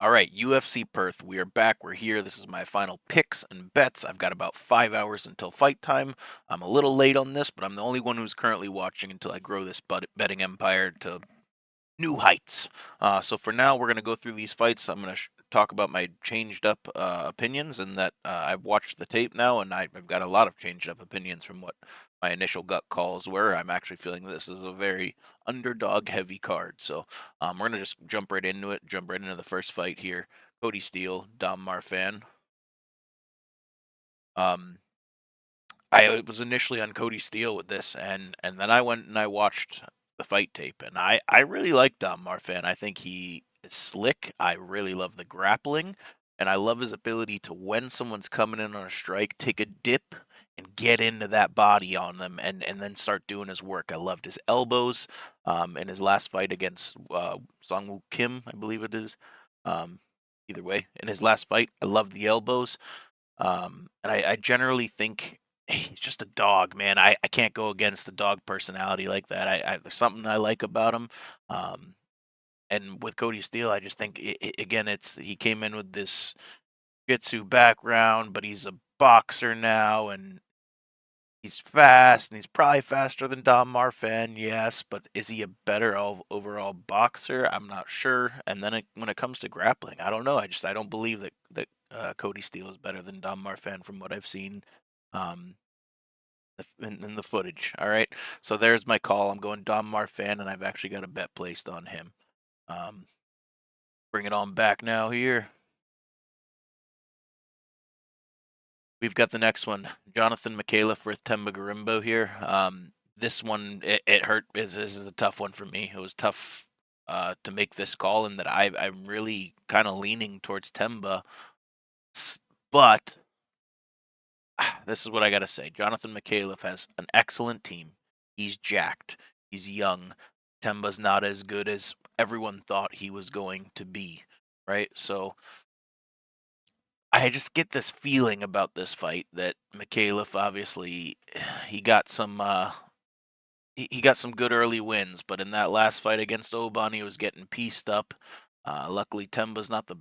All right, UFC Perth. We are back. We're here. This is my final picks and bets. I've got about 5 hours until fight time. I'm a little late on this, but I'm the only one who's currently watching until I grow this betting empire to new heights. So for now, we're going to go through these fights. I'm going to talk about my changed up opinions, and that I've watched the tape now, and I've got a lot of changed up opinions from what my initial gut calls were. I'm actually feeling this is a very underdog heavy card. So we're going to just jump right into it, jump right into the first fight here. Cody Steele, Dom Marfan. Um, I was initially on Cody Steele with this, and then I went and I watched the fight tape, and I really like Dom Marfan. I think he is slick. I really love the grappling, and I love his ability to, when someone's coming in on a strike, take a dip and get into that body on them, and then start doing his work. I loved his elbows, in his last fight against Songwoo Kim, I believe it is. Um, Either way, in his last fight, I loved the elbows. And I generally think he's just a dog, man. I can't go against a dog personality like that. There's something I like about him. Um, and with Cody Steele, I just think again, it's he came in with this jitsu background, but he's a boxer now, and he's fast, and he's probably faster than Dom Marfan, yes, but is he a better overall boxer? I'm not sure. And then when it comes to grappling, I don't know. I don't believe that Cody Steele is better than Dom Marfan from what I've seen um, in the footage. All right, so there's my call. I'm going Dom Marfan, and I've actually got a bet placed on him. Um, Bring it on back now here. We've got the next one, Jonathan Michaela for Themba Garimbo here. This one, it hurt. This is a tough one for me. It was tough to make this call, and that I'm really kind of leaning towards Themba. But this is what I got to say. Jonathan Michaela has an excellent team. He's jacked. He's young. Themba's not as good as everyone thought he was going to be, right? So I just get this feeling about this fight that Mikhailov, obviously he got some he got some good early wins, but in that last fight against Oban, he was getting pieced up. Luckily, Temba's not the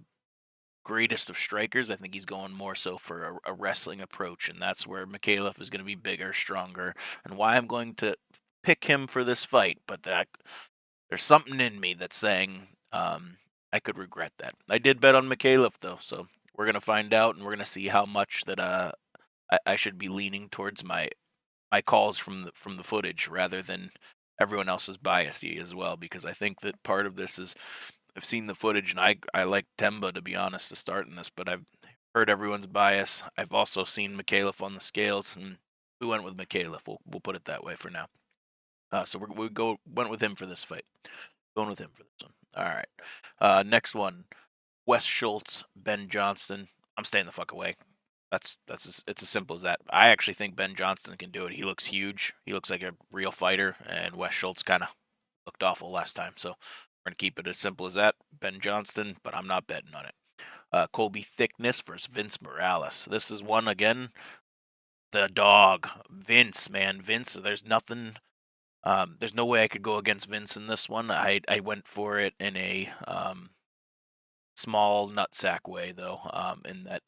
greatest of strikers. I think he's going more so for a wrestling approach, and that's where Mikhailov is going to be bigger, stronger, and why I'm going to pick him for this fight. But there's something in me that's saying I could regret that. I did bet on Mikhailov though, so we're gonna find out, and we're gonna see how much that I should be leaning towards my calls from the footage rather than everyone else's bias as well. Because I think that part of this is I've seen the footage, and I like Temba, to be honest, to start in this, but I've heard everyone's bias. I've also seen Mikhailov on the scales, and we went with Mikhailov. We'll put it that way for now. So went with him for this fight. Going with him for this one. All right. Next one, Wes Schultz, Ben Johnston. I'm staying the fuck away. It's as simple as that. I actually think Ben Johnston can do it. He looks huge. He looks like a real fighter, and Wes Schultz kind of looked awful last time. So we're gonna keep it as simple as that. Ben Johnston, but I'm not betting on it. Colby Thickness versus Vince Morales. This is one again. The dog, Vince, man, Vince. There's nothing. There's no way I could go against Vince in this one. I went for it in a small nutsack way though. In that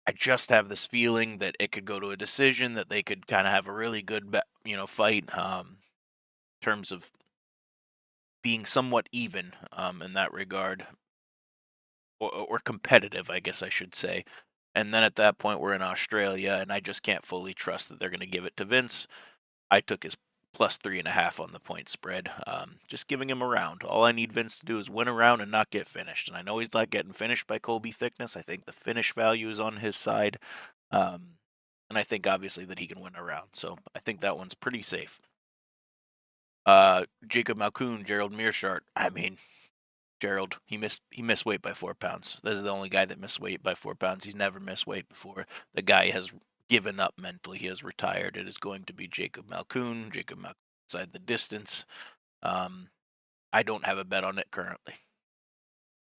I just have this feeling that it could go to a decision, that they could kind of have a really good, fight. In terms of being somewhat even, in that regard, or competitive, I guess I should say. And then at that point, we're in Australia, and I just can't fully trust that they're going to give it to Vince. I took his +3.5 on the point spread, just giving him a round. All I need Vince to do is win a round and not get finished. And I know he's not getting finished by Colby Thickness. I think the finish value is on his side. And I think obviously that he can win a round. So I think that one's pretty safe. Jacob Malkoon, Gerald Mearshart. I mean, Gerald, he missed weight by 4 pounds. This is the only guy that missed weight by 4 pounds. He's never missed weight before. The guy has given up mentally. He has retired. It is going to be Jacob Malkoon. Jacob Malkoon inside the distance. I don't have a bet on it currently.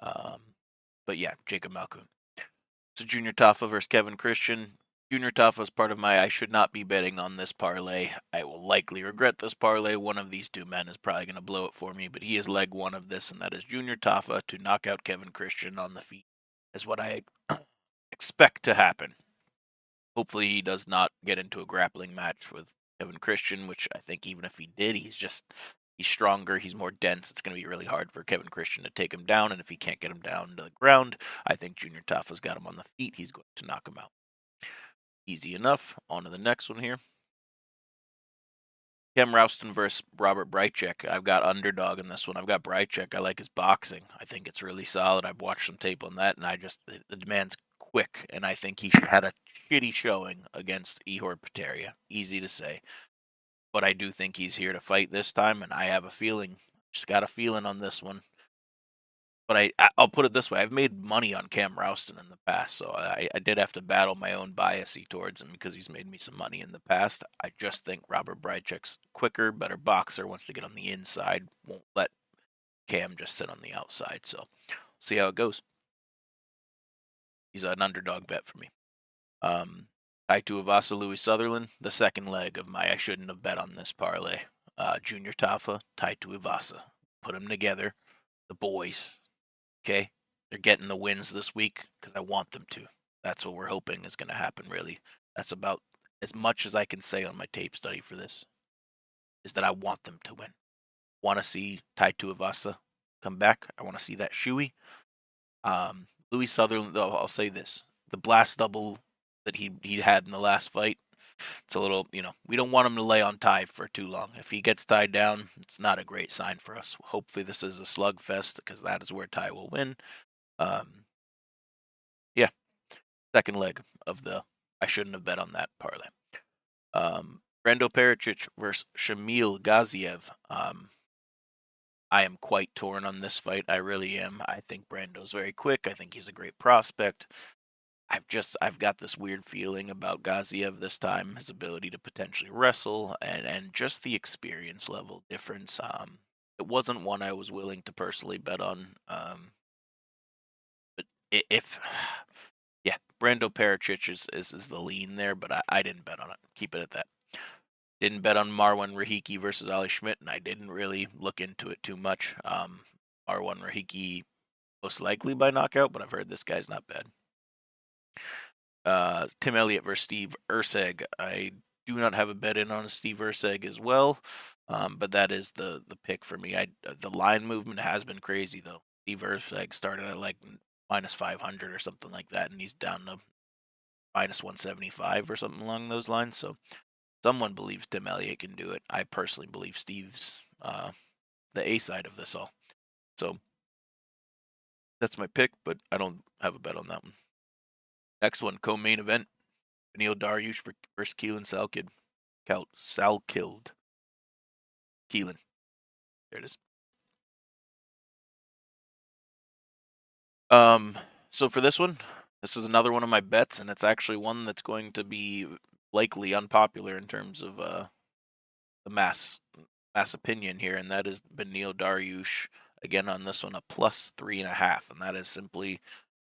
But yeah, Jacob Malkoon. So Junior Taffa versus Kevin Christian. Junior Tough was part of my I should not be betting on this parlay. I will likely regret this parlay. One of these two men is probably going to blow it for me, but he is leg one of this, and that is Junior Taffa to knock out Kevin Christian on the feet, is what I expect to happen. Hopefully, he does not get into a grappling match with Kevin Christian, which I think even if he did, he's stronger, he's more dense. It's going to be really hard for Kevin Christian to take him down, and if he can't get him down to the ground, I think Junior Taffa's got him on the feet. He's going to knock him out. Easy enough. On to the next one here. Cam Rouston versus Robert Bryczek. I've got underdog in this one. I've got Bryczek. I like his boxing. I think it's really solid. I've watched some tape on that, and the man's quick, and I think he had a shitty showing against Ihor Peteria. Easy to say. But I do think he's here to fight this time, and I have a feeling, just got a feeling on this one. But I'll put it this way: I've made money on Cam Rouston in the past, so I did have to battle my own biasy towards him because he's made me some money in the past. I just think Robert Bryczek's quicker, better boxer, wants to get on the inside, won't let Cam just sit on the outside. So see how it goes. He's an underdog bet for me. Tai Tuivasa, Louis Sutherland, the second leg of my I shouldn't have bet on this parlay. Junior Tafa, Tai Tuivasa. Put them together. The boys. Okay? They're getting the wins this week because I want them to. That's what we're hoping is going to happen, really. That's about as much as I can say on my tape study for this, is that I want them to win. Want to see Tai Tuivasa come back. I want to see that shoey. Louis Sutherland, though, I'll say this. The blast double that he had in the last fight, it's a little, we don't want him to lay on Tai for too long. If he gets tied down, it's not a great sign for us. Hopefully this is a slugfest because that is where Tai will win. Yeah, second leg of the I shouldn't have bet on that parlay. Brando Pericic versus Shamil Gaziev. I am quite torn on this fight. I really am. I think Brando's very quick. I think he's a great prospect. I've got this weird feeling about Gaziev this time, his ability to potentially wrestle and just the experience level difference. It wasn't one I was willing to personally bet on. But if yeah, Brando Pericic is the lean there, but I didn't bet on it. Keep it at that. Didn't bet on Marwan Rahiki versus Ali Schmidt, and I didn't really look into it too much. Marwan Rahiki most likely by knockout, but I've heard this guy's not bad. Tim Elliott versus Steve Erceg. I do not have a bet in on Steve Erceg as well, but that is the pick for me. The line movement has been crazy though. Steve Erceg started at like minus 500 or something like that, and he's down to minus 175 or something along those lines. So someone believes Tim Elliott can do it. I personally believe Steve's the A side of this all. So that's my pick, but I don't have a bet on that one. Next one, co-main event. Beneil Dariush versus Keelan Salkid. Salkilled. Keelan. There it is. So for this one, this is another one of my bets, and it's actually one that's going to be likely unpopular in terms of the mass opinion here, and that is Beneil Dariush. Again, on this one, a plus 3.5, and that is simply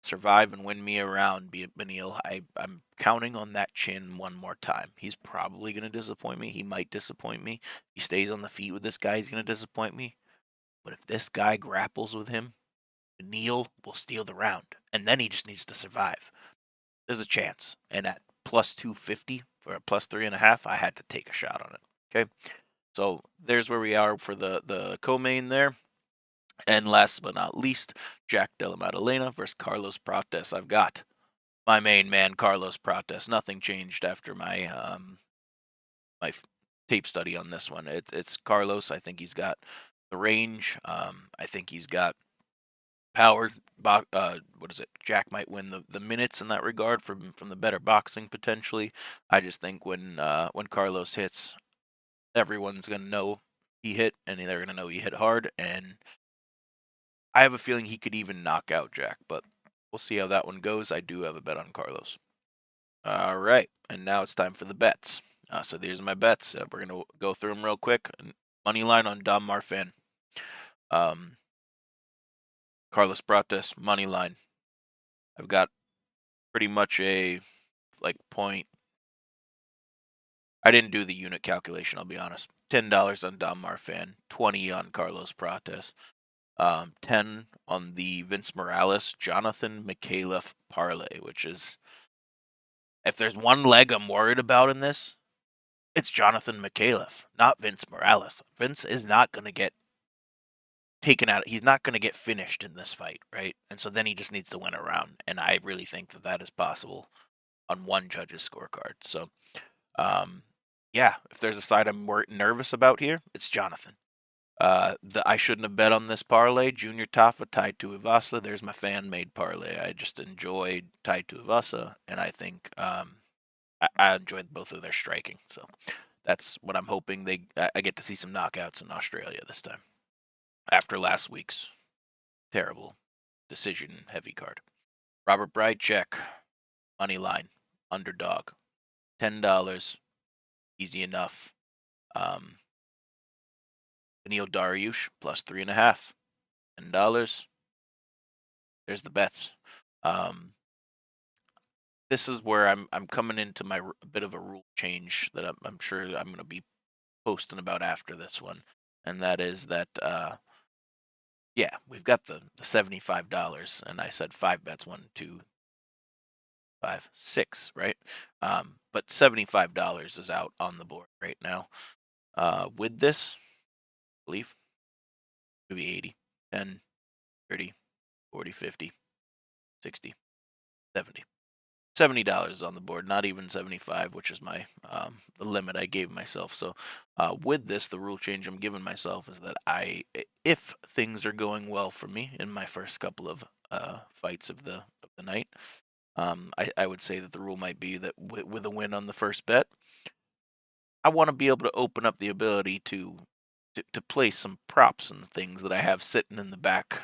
survive and win me around, Beneil. I'm counting on that chin one more time. He's probably going to disappoint me. He might disappoint me. If he stays on the feet with this guy, he's going to disappoint me. But if this guy grapples with him, Beneil will steal the round, and then he just needs to survive. There's a chance, and at plus 250 for a plus 3.5, I had to take a shot on it. Okay, so there's where we are for the co-main there. And last but not least, Jack Della Maddalena versus Carlos Prates. I've got my main man, Carlos Prates. Nothing changed after my tape study on this one. It's Carlos. I think he's got the range. I think he's got power. What is it? Jack might win the minutes in that regard from the better boxing potentially. I just think when Carlos hits, everyone's gonna know he hit, and they're gonna know he hit hard, and I have a feeling he could even knock out Jack, but we'll see how that one goes. I do have a bet on Carlos. All right, and now it's time for the bets. So these are my bets. We're going to go through them real quick. Money line on Dom Marfan. Carlos Prates, money line. I've got pretty much a like point. I didn't do the unit calculation, I'll be honest. $10 on Dom Marfan, 20 on Carlos Prates, 10 on the Vince Morales, Jonathan McAuliffe parlay, which is, if there's one leg I'm worried about in this, it's Jonathan McAuliffe, not Vince Morales. Vince is not going to get taken out. He's not going to get finished in this fight, right? And so then he just needs to win a round. And I really think that that is possible on one judge's scorecard. So, yeah, if there's a side I'm nervous about here, it's Jonathan. I shouldn't have bet on this parlay. Junior Tafa tied to Ivasa. There's my fan made parlay. I just enjoyed tied to Ivasa, and I think I enjoyed both of their striking. So that's what I'm hoping. I get to see some knockouts in Australia this time after last week's terrible decision heavy card. Robert Brychek, money line, underdog, $10, easy enough. Benil Dariush plus 3.5, $10. There's the bets. This is where I'm coming into my a bit of a rule change that I'm sure I'm going to be posting about after this one, and that is that yeah, we've got the $75, and I said 5 bets, 1, 2, 5, 6, right? But $75 is out on the board right now. With this, I believe maybe 80, 10, 30, 40, 50, 60, 70. $70 on the board, not even 75, which is my the limit I gave myself. So with this, the rule change I'm giving myself is that if things are going well for me in my first couple of fights of the night, I would say that the rule might be that with a win on the first bet, I want to be able to open up the ability to place some props and things that I have sitting in the back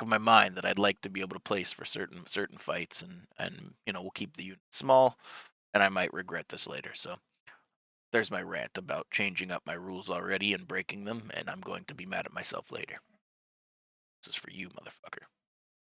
of my mind that I'd like to be able to place for certain fights, and we'll keep the unit small, and I might regret this later. So there's my rant about changing up my rules already and breaking them, and I'm going to be mad at myself later. This is for you, motherfucker.